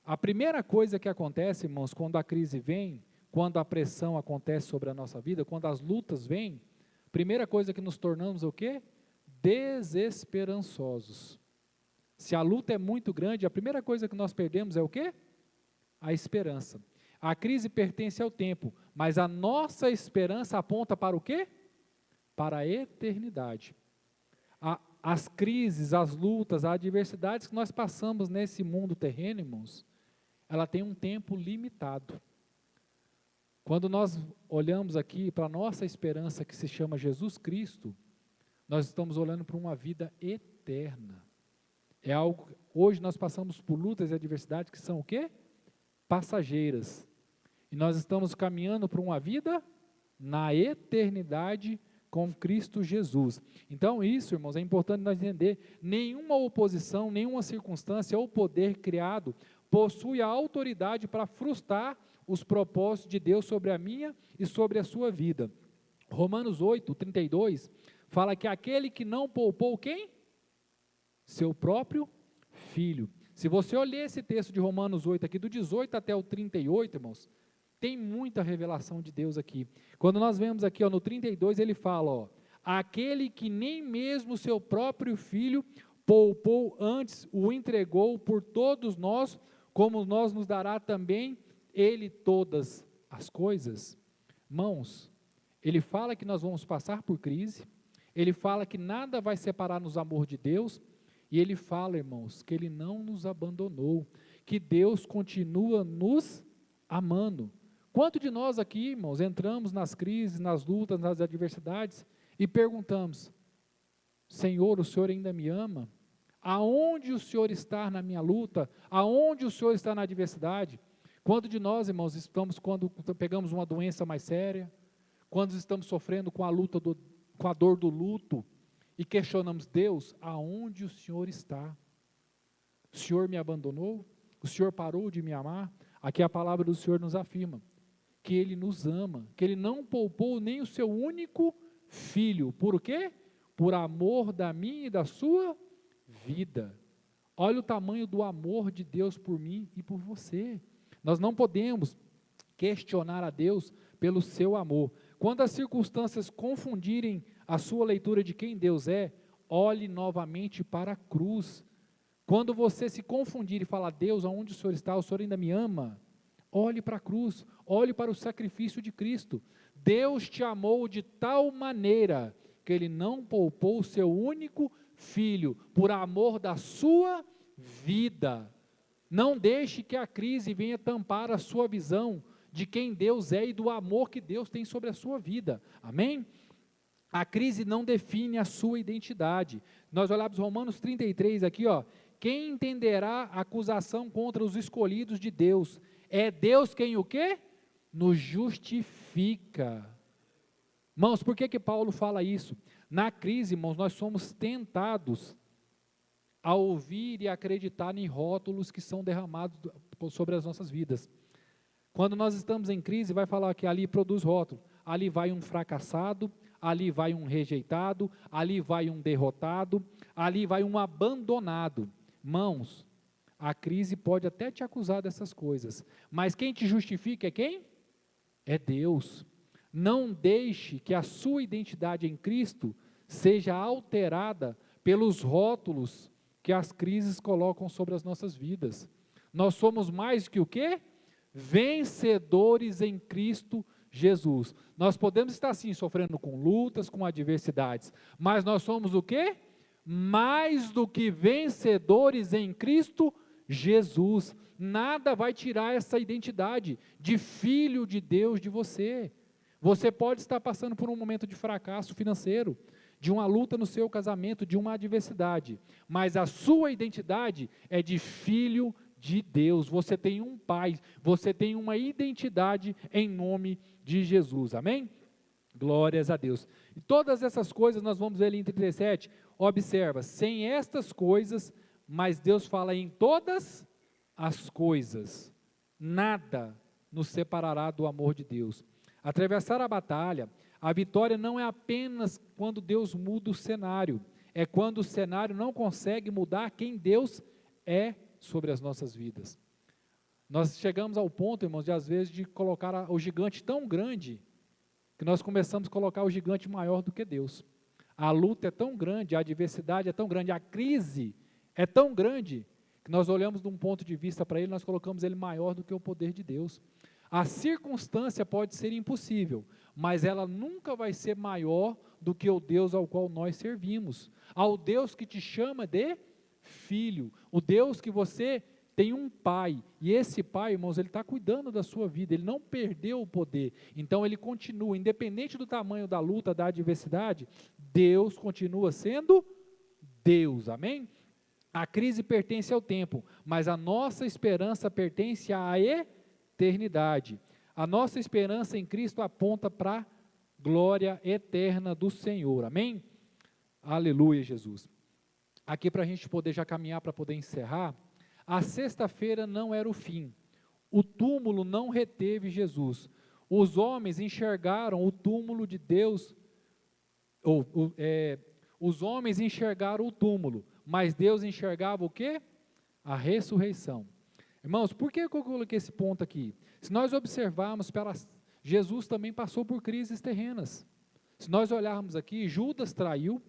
A primeira coisa que acontece, irmãos, quando a crise vem, quando a pressão acontece sobre a nossa vida, quando as lutas vêm, primeira coisa que nos tornamos é o quê? Desesperançosos. Se a luta é muito grande, a primeira coisa que nós perdemos é o quê? A esperança. A crise pertence ao tempo, mas a nossa esperança aponta para o quê? Para a eternidade. As crises, as lutas, as adversidades que nós passamos nesse mundo terreno, irmãos, ela tem um tempo limitado. Quando nós olhamos aqui para a nossa esperança que se chama Jesus Cristo, nós estamos olhando para uma vida eterna. É algo, hoje nós passamos por lutas e adversidades que são o quê? Passageiras. E nós estamos caminhando para uma vida na eternidade com Cristo Jesus. Então isso, irmãos, é importante nós entender, nenhuma oposição, nenhuma circunstância ou poder criado possui a autoridade para frustrar os propósitos de Deus sobre a minha e sobre a sua vida. Romanos 8:32 fala que aquele que não poupou quem? Seu próprio filho. Se você olhar esse texto de Romanos 8 aqui, do 18 até o 38, irmãos, tem muita revelação de Deus aqui. Quando nós vemos aqui, no 32, ele fala, aquele que nem mesmo seu próprio filho poupou, antes o entregou por todos nós, como nós nos dará também ele todas as coisas. Irmãos, ele fala que nós vamos passar por crise, ele fala que nada vai separar-nos do amor de Deus, e ele fala, irmãos, que ele não nos abandonou, que Deus continua nos amando. Quanto de nós aqui, irmãos, entramos nas crises, nas lutas, nas adversidades e perguntamos: Senhor, o Senhor ainda me ama? Aonde o Senhor está na minha luta? Aonde o Senhor está na adversidade? Quanto de nós, irmãos, estamos quando pegamos uma doença mais séria, quando estamos sofrendo com a luta, com a dor do luto, e questionamos: Deus, aonde o Senhor está? O Senhor me abandonou? O Senhor parou de me amar? Aqui a palavra do Senhor nos afirma que Ele nos ama, que Ele não poupou nem o seu único filho. Por o quê? Por amor da minha e da sua vida. Olha o tamanho do amor de Deus por mim e por você. Nós não podemos questionar a Deus pelo seu amor. Quando as circunstâncias confundirem a sua leitura de quem Deus é, olhe novamente para a cruz. Quando você se confundir e falar: Deus, aonde o Senhor está? O Senhor ainda me ama? Olhe para a cruz, olhe para o sacrifício de Cristo. Deus te amou de tal maneira que Ele não poupou o seu único filho, por amor da sua vida. Não deixe que a crise venha tampar a sua visão de quem Deus é e do amor que Deus tem sobre a sua vida. Amém? A crise não define a sua identidade. Nós olhamos Romanos 33 aqui, quem entenderá a acusação contra os escolhidos de Deus? É Deus quem o quê? Nos justifica. Irmãos, por que Paulo fala isso? Na crise, irmãos, nós somos tentados a ouvir e acreditar em rótulos que são derramados sobre as nossas vidas. Quando nós estamos em crise, vai falar que ali produz rótulo, ali vai um fracassado, ali vai um rejeitado, ali vai um derrotado, ali vai um abandonado. Irmãos, a crise pode até te acusar dessas coisas, mas quem te justifica é quem? É Deus. Não deixe que a sua identidade em Cristo seja alterada pelos rótulos que as crises colocam sobre as nossas vidas. Nós somos mais que o quê? Vencedores em Cristo Jesus. Nós podemos estar sim sofrendo com lutas, com adversidades, mas nós somos o quê? Mais do que vencedores em Cristo Jesus. Nada vai tirar essa identidade de filho de Deus de você. Você pode estar passando por um momento de fracasso financeiro, de uma luta no seu casamento, de uma adversidade, mas a sua identidade é de filho de Deus. Você tem um pai, você tem uma identidade em nome de Jesus, amém? Glórias a Deus. E todas essas coisas nós vamos ver ali em 37, observa, sem estas coisas, mas Deus fala em todas as coisas, nada nos separará do amor de Deus. Atravessar a batalha, a vitória não é apenas quando Deus muda o cenário, é quando o cenário não consegue mudar quem Deus é sobre as nossas vidas. Nós chegamos ao ponto, irmãos, de às vezes de colocar o gigante tão grande, que nós começamos a colocar o gigante maior do que Deus. A luta é tão grande, a adversidade é tão grande, a crise é tão grande, que nós olhamos de um ponto de vista para ele, nós colocamos ele maior do que o poder de Deus. A circunstância pode ser impossível, mas ela nunca vai ser maior do que o Deus ao qual nós servimos, ao Deus que te chama de filho, o Deus que você tem um pai, e esse pai, irmãos, ele está cuidando da sua vida, ele não perdeu o poder, então ele continua, independente do tamanho da luta, da adversidade, Deus continua sendo Deus, amém? A crise pertence ao tempo, mas a nossa esperança pertence à eternidade. A nossa esperança em Cristo aponta para a glória eterna do Senhor, amém? Aleluia, Jesus. Aqui para a gente poder já caminhar, para poder encerrar, a sexta-feira não era o fim, o túmulo não reteve Jesus. Os homens enxergaram o túmulo de Deus, os homens enxergaram o túmulo, mas Deus enxergava o quê? A ressurreição. Irmãos, por que eu coloquei esse ponto aqui? Se nós observarmos, Jesus também passou por crises terrenas. Se nós olharmos aqui, Judas traiu,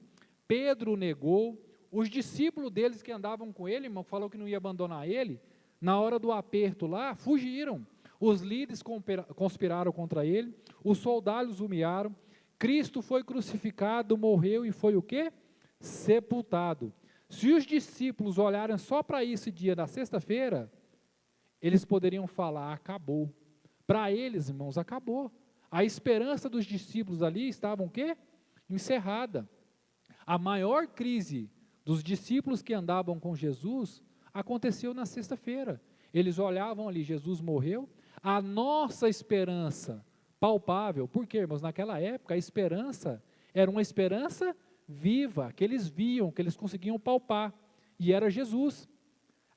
Pedro negou, os discípulos deles que andavam com ele, irmão, falou que não ia abandonar ele, na hora do aperto lá, fugiram. Os líderes conspiraram contra ele, os soldados humilharam, Cristo foi crucificado, morreu e foi o quê? Sepultado. Se os discípulos olharem só para esse dia da sexta-feira, eles poderiam falar, acabou. Para eles, irmãos, acabou. A esperança dos discípulos ali estava o quê? Encerrada. A maior crise dos discípulos que andavam com Jesus aconteceu na sexta-feira. Eles olhavam ali, Jesus morreu, a nossa esperança palpável, porque, irmãos, naquela época a esperança era uma esperança viva, que eles viam, que eles conseguiam palpar, e era Jesus.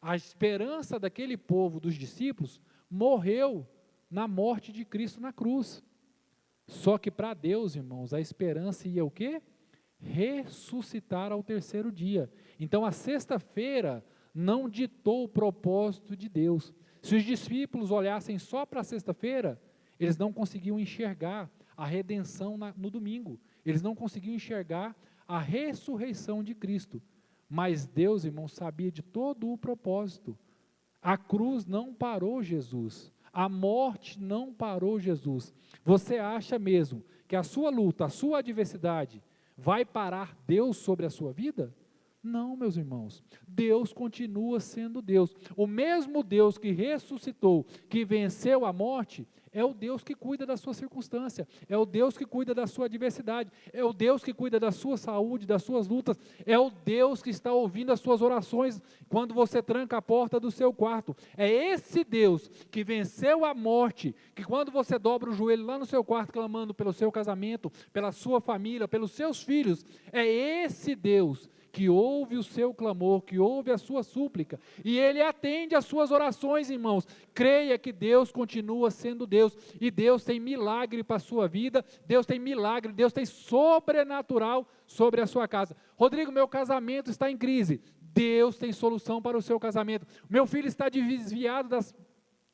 A esperança daquele povo, dos discípulos, morreu na morte de Cristo na cruz. Só que para Deus, irmãos, a esperança ia o quê? Ressuscitar ao terceiro dia. Então a sexta-feira não ditou o propósito de Deus. Se os discípulos olhassem só para a sexta-feira, eles não conseguiam enxergar a redenção no domingo. Eles não conseguiam enxergar a ressurreição de Cristo. Mas Deus, irmãos, sabia de todo o propósito. A cruz não parou Jesus. A morte não parou Jesus. Você acha mesmo que a sua luta, a sua adversidade, vai parar Deus sobre a sua vida? Não, meus irmãos. Deus continua sendo Deus. O mesmo Deus que ressuscitou, que venceu a morte, é o Deus que cuida da sua circunstância, é o Deus que cuida da sua adversidade, é o Deus que cuida da sua saúde, das suas lutas, é o Deus que está ouvindo as suas orações quando você tranca a porta do seu quarto. É esse Deus que venceu a morte, que quando você dobra o joelho lá no seu quarto clamando pelo seu casamento, pela sua família, pelos seus filhos, é esse Deus que ouve o seu clamor, que ouve a sua súplica, e Ele atende as suas orações, irmãos. Creia que Deus continua sendo Deus, e Deus tem milagre para a sua vida, Deus tem milagre, Deus tem sobrenatural sobre a sua casa. Rodrigo, meu casamento está em crise. Deus tem solução para o seu casamento. Meu filho está desviado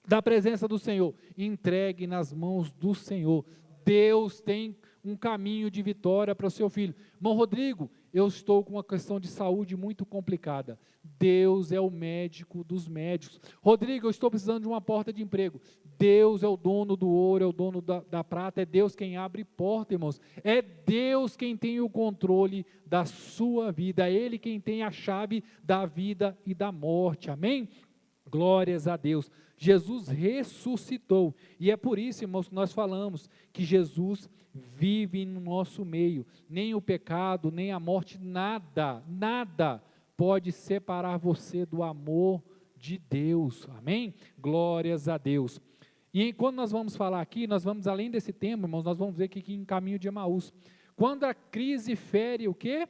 da presença do Senhor. Entregue nas mãos do Senhor. Deus tem um caminho de vitória para o seu filho. Irmão Rodrigo, eu estou com uma questão de saúde muito complicada. Deus é o médico dos médicos. Rodrigo, eu estou precisando de uma porta de emprego. Deus é o dono do ouro, é o dono da prata, é Deus quem abre porta, irmãos. É Deus quem tem o controle da sua vida, é Ele quem tem a chave da vida e da morte, amém? Glórias a Deus. Jesus ressuscitou, e é por isso, irmãos, que nós falamos que Jesus vive no nosso meio. Nem o pecado, nem a morte, nada pode separar você do amor de Deus, amém? Glórias a Deus. E quando nós vamos falar aqui, nós vamos além desse tema, irmãos, nós vamos ver que em caminho de Emaús, quando a crise fere o quê?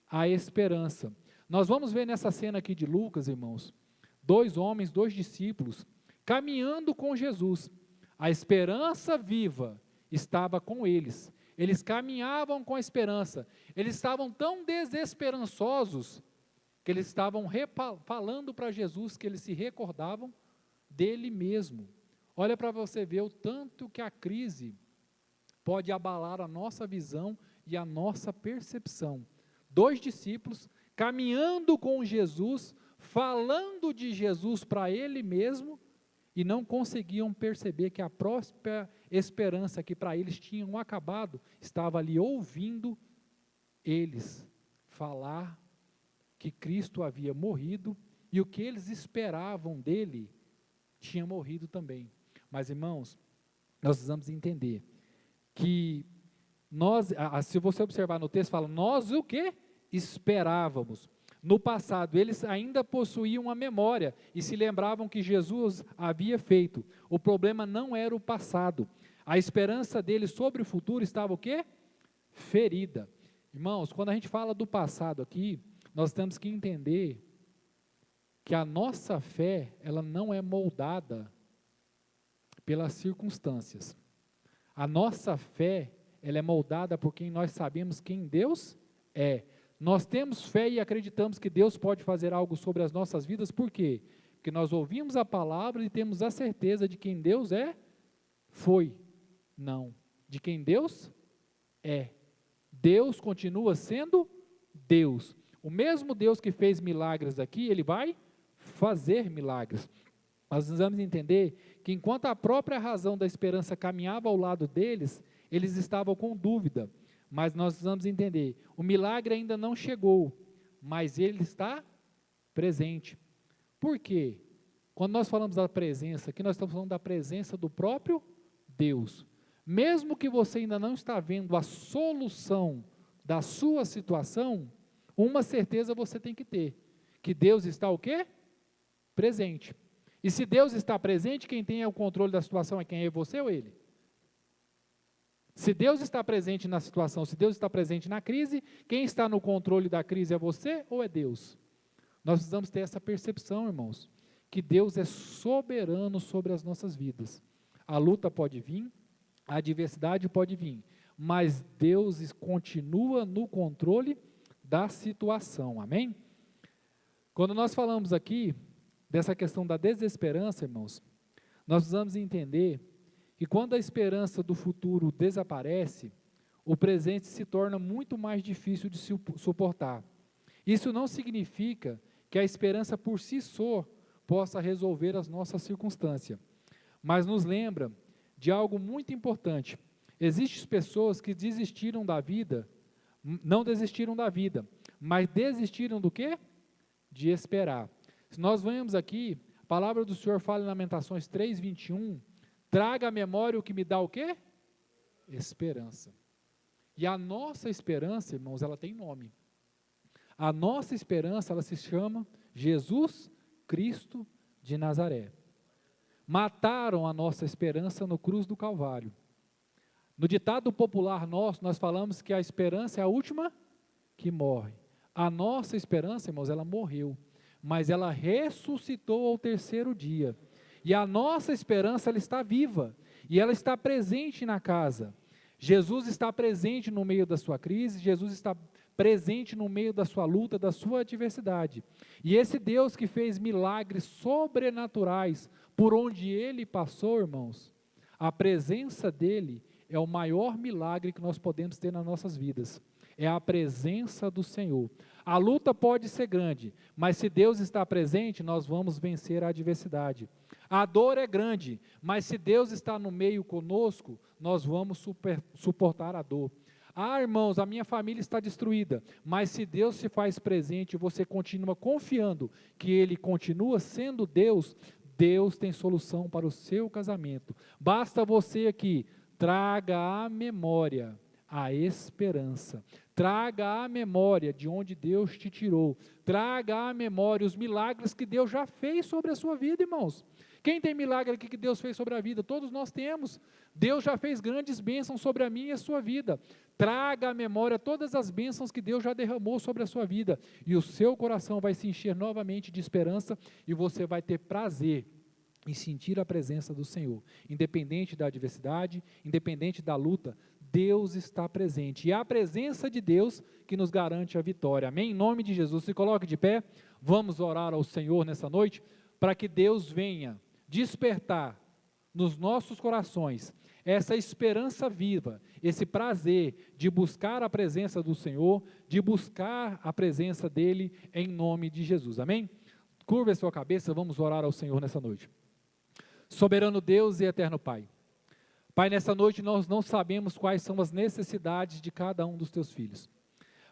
A esperança. Nós vamos ver nessa cena aqui de Lucas, irmãos, 2 homens, 2 discípulos, caminhando com Jesus. A esperança viva estava com eles. Eles caminhavam com a esperança. Eles estavam tão desesperançosos que eles estavam falando para Jesus que eles se recordavam dele mesmo. Olha para você ver o tanto que a crise pode abalar a nossa visão e a nossa percepção. 2 discípulos caminhando com Jesus, falando de Jesus para ele mesmo, e não conseguiam perceber que a próspera esperança que para eles tinham acabado, estava ali ouvindo eles falar que Cristo havia morrido, e o que eles esperavam dele, tinha morrido também. Mas irmãos, nós precisamos entender, que nós, se você observar no texto, fala, nós o que? Esperávamos. No passado, eles ainda possuíam a memória e se lembravam que Jesus havia feito. O problema não era o passado. A esperança deles sobre o futuro estava o quê? Ferida. Irmãos, quando a gente fala do passado aqui, nós temos que entender que a nossa fé, ela não é moldada pelas circunstâncias. A nossa fé, ela é moldada por quem nós sabemos quem Deus é. Nós temos fé e acreditamos que Deus pode fazer algo sobre as nossas vidas, por quê? Porque nós ouvimos a palavra e temos a certeza de quem Deus é, não, de quem Deus é. Deus continua sendo Deus. O mesmo Deus que fez milagres aqui, Ele vai fazer milagres. Nós precisamos entender que enquanto a própria razão da esperança caminhava ao lado deles, eles estavam com dúvida. Mas nós precisamos entender, o milagre ainda não chegou, mas Ele está presente. Por quê? Quando nós falamos da presença, aqui nós estamos falando da presença do próprio Deus. Mesmo que você ainda não está vendo a solução da sua situação, uma certeza você tem que ter, que Deus está o quê? Presente. E se Deus está presente, quem tem o controle da situação é quem? É você ou Ele? Se Deus está presente na situação, se Deus está presente na crise, quem está no controle da crise é você ou é Deus? Nós precisamos ter essa percepção, irmãos, que Deus é soberano sobre as nossas vidas. A luta pode vir, a adversidade pode vir, mas Deus continua no controle da situação, amém? Quando nós falamos aqui dessa questão da desesperança, irmãos, nós precisamos entender que quando a esperança do futuro desaparece, o presente se torna muito mais difícil de suportar. Isso não significa que a esperança por si só possa resolver as nossas circunstâncias, mas nos lembra de algo muito importante. Existem pessoas que desistiram da vida, não desistiram da vida, mas desistiram do quê? De esperar. Se nós vemos aqui, a palavra do Senhor fala em Lamentações 3:21, traga à memória o que me dá o quê? Esperança. E a nossa esperança, irmãos, ela tem nome. A nossa esperança, ela se chama Jesus Cristo de Nazaré. Mataram a nossa esperança no cruz do Calvário. No ditado popular nosso, nós falamos que a esperança é a última que morre. A nossa esperança, irmãos, ela morreu, mas ela ressuscitou ao terceiro dia. E a nossa esperança, ela está viva, e ela está presente na casa. Jesus está presente no meio da sua crise, Jesus está presente no meio da sua luta, da sua adversidade. E esse Deus que fez milagres sobrenaturais por onde Ele passou, irmãos, a presença dEle é o maior milagre que nós podemos ter nas nossas vidas. É a presença do Senhor. A luta pode ser grande, mas se Deus está presente, nós vamos vencer a adversidade. A dor é grande, mas se Deus está no meio conosco, nós vamos suportar a dor. Ah, irmãos, a minha família está destruída, mas se Deus se faz presente e você continua confiando que Ele continua sendo Deus, Deus tem solução para o seu casamento. Basta você aqui, traga à memória a esperança. Traga à memória de onde Deus te tirou. Traga à memória os milagres que Deus já fez sobre a sua vida, irmãos. Quem tem milagre aqui que Deus fez sobre a vida? Todos nós temos. Deus já fez grandes bênçãos sobre a minha e a sua vida. Traga à memória todas as bênçãos que Deus já derramou sobre a sua vida. E o seu coração vai se encher novamente de esperança e você vai ter prazer em sentir a presença do Senhor. Independente da adversidade, independente da luta, Deus está presente. E é a presença de Deus que nos garante a vitória. Amém? Em nome de Jesus, se coloque de pé. Vamos orar ao Senhor nessa noite, para que Deus venha despertar nos nossos corações essa esperança viva, esse prazer de buscar a presença do Senhor, de buscar a presença dEle em nome de Jesus. Amém? Curva a sua cabeça, vamos orar ao Senhor nessa noite. Soberano Deus e eterno Pai, Pai, nessa noite nós não sabemos quais são as necessidades de cada um dos teus filhos.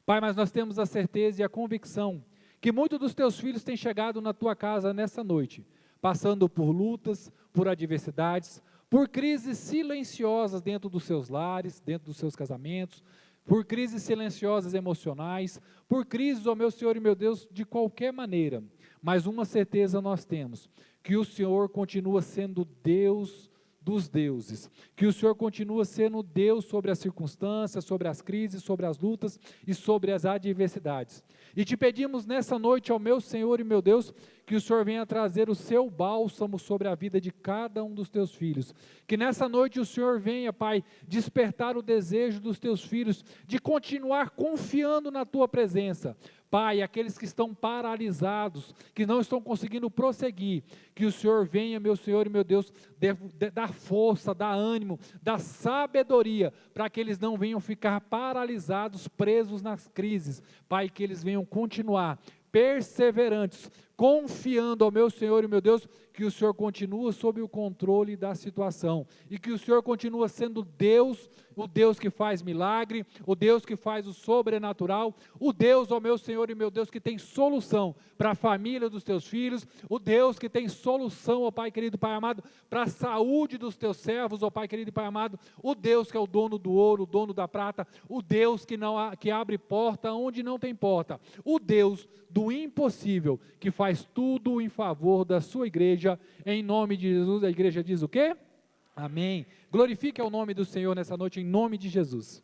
Pai, mas nós temos a certeza e a convicção que muitos dos teus filhos têm chegado na tua casa nessa noite, passando por lutas, por adversidades, por crises silenciosas dentro dos seus lares, dentro dos seus casamentos, por crises silenciosas emocionais, por crises, ó meu Senhor e meu Deus, de qualquer maneira. Mas uma certeza nós temos, que o Senhor continua sendo Deus dos deuses, que o Senhor continua sendo Deus sobre as circunstâncias, sobre as crises, sobre as lutas e sobre as adversidades. E te pedimos nessa noite, ao meu Senhor e meu Deus, que o Senhor venha trazer o seu bálsamo sobre a vida de cada um dos teus filhos, que nessa noite o Senhor venha, Pai, despertar o desejo dos teus filhos de continuar confiando na tua presença. Pai, aqueles que estão paralisados, que não estão conseguindo prosseguir, que o Senhor venha, meu Senhor e meu Deus, dar força, dar ânimo, dar sabedoria, para que eles não venham ficar paralisados, presos nas crises. Pai, que eles venham continuar perseverantes, confiando ao meu Senhor e meu Deus, que o Senhor continua sob o controle da situação, e que o Senhor continua sendo Deus, o Deus que faz milagre, o Deus que faz o sobrenatural, o Deus, ó meu Senhor e meu Deus, que tem solução para a família dos teus filhos, o Deus que tem solução, ó Pai querido, Pai amado, para a saúde dos teus servos, ó Pai querido e Pai amado, o Deus que é o dono do ouro, o dono da prata, o Deus que abre porta onde não tem porta, o Deus do impossível, que faz tudo em favor da sua igreja, em nome de Jesus. A igreja diz o quê? Amém. Glorifique o nome do Senhor nessa noite, em nome de Jesus.